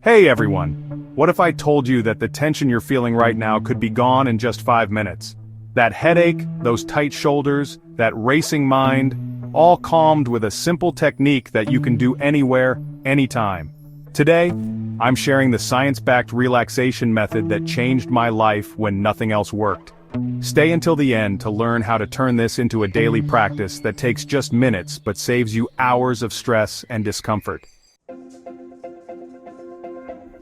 Hey everyone! What if I told you that the tension you're feeling right now could be gone in just 5 minutes? That headache, those tight shoulders, that racing mind, all calmed with a simple technique that you can do anywhere, anytime. Today, I'm sharing the science-backed relaxation method that changed my life when nothing else worked. Stay until the end to learn how to turn this into a daily practice that takes just minutes but saves you hours of stress and discomfort.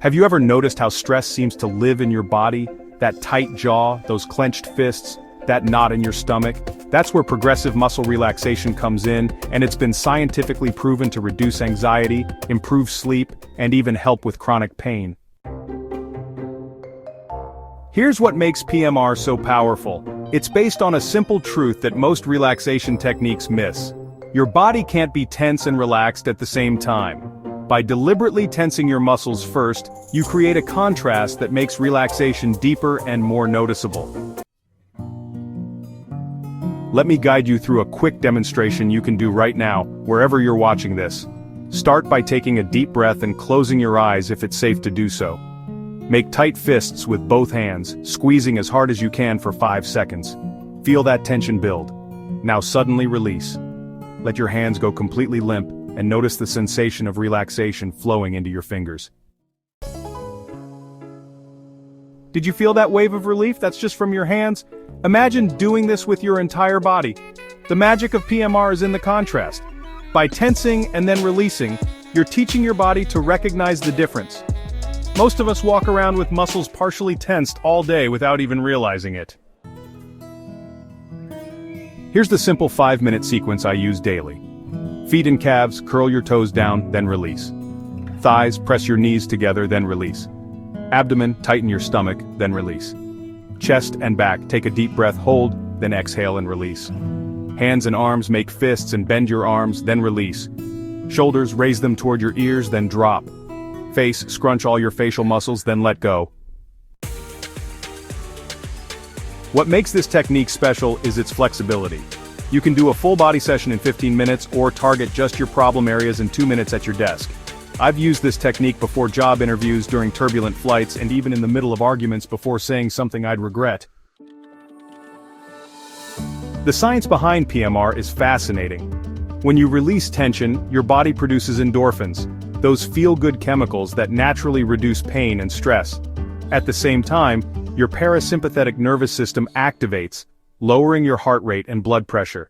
Have you ever noticed how stress seems to live in your body? That tight jaw, those clenched fists, that knot in your stomach? That's where progressive muscle relaxation comes in, and it's been scientifically proven to reduce anxiety, improve sleep, and even help with chronic pain. Here's what makes PMR so powerful. It's based on a simple truth that most relaxation techniques miss. Your body can't be tense and relaxed at the same time. By deliberately tensing your muscles first, you create a contrast that makes relaxation deeper and more noticeable. Let me guide you through a quick demonstration you can do right now, wherever you're watching this. Start by taking a deep breath and closing your eyes if it's safe to do so. Make tight fists with both hands, squeezing as hard as you can for 5 seconds. Feel that tension build. Now suddenly release. Let your hands go completely limp, and notice the sensation of relaxation flowing into your fingers. Did you feel that wave of relief that's just from your hands? Imagine doing this with your entire body. The magic of PMR is in the contrast. By tensing and then releasing, you're teaching your body to recognize the difference. Most of us walk around with muscles partially tensed all day without even realizing it. Here's the simple 5-minute sequence I use daily. Feet and calves, curl your toes down, then release. Thighs, press your knees together, then release. Abdomen, tighten your stomach, then release. Chest and back, take a deep breath, hold, then exhale and release. Hands and arms, make fists and bend your arms, then release. Shoulders, raise them toward your ears, then drop. Face, scrunch all your facial muscles, then let go. What makes this technique special is its flexibility. You can do a full body session in 15 minutes or target just your problem areas in 2 minutes at your desk. I've used this technique before job interviews, during turbulent flights, and even in the middle of arguments before saying something I'd regret. The science behind PMR is fascinating. When you release tension, your body produces endorphins, those feel-good chemicals that naturally reduce pain and stress. At the same time, your parasympathetic nervous system activates, lowering your heart rate and blood pressure.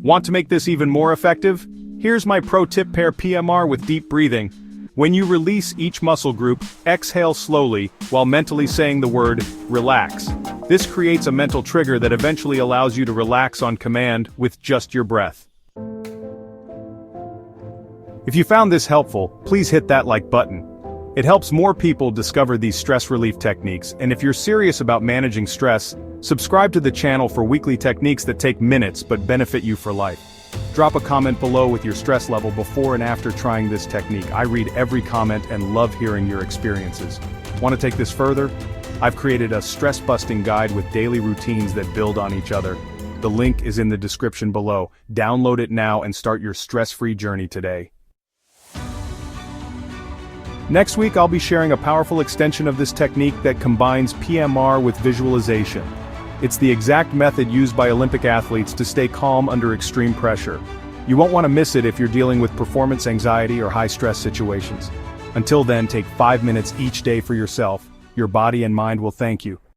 Want to make this even more effective? Here's my pro tip: pair PMR with deep breathing. When you release each muscle group, exhale slowly while mentally saying the word relax. This creates a mental trigger that eventually allows you to relax on command with just your breath. If you found this helpful, please hit that like button. It helps more people discover these stress relief techniques, and if you're serious about managing stress, subscribe to the channel for weekly techniques that take minutes but benefit you for life. Drop a comment below with your stress level before and after trying this technique. I read every comment and love hearing your experiences. Want to take this further? I've created a stress-busting guide with daily routines that build on each other. The link is in the description below. Download it now and start your stress-free journey today. Next week, I'll be sharing a powerful extension of this technique that combines PMR with visualization. It's the exact method used by Olympic athletes to stay calm under extreme pressure. You won't want to miss it if you're dealing with performance anxiety or high-stress situations. Until then, take 5 minutes each day for yourself. Your body and mind will thank you.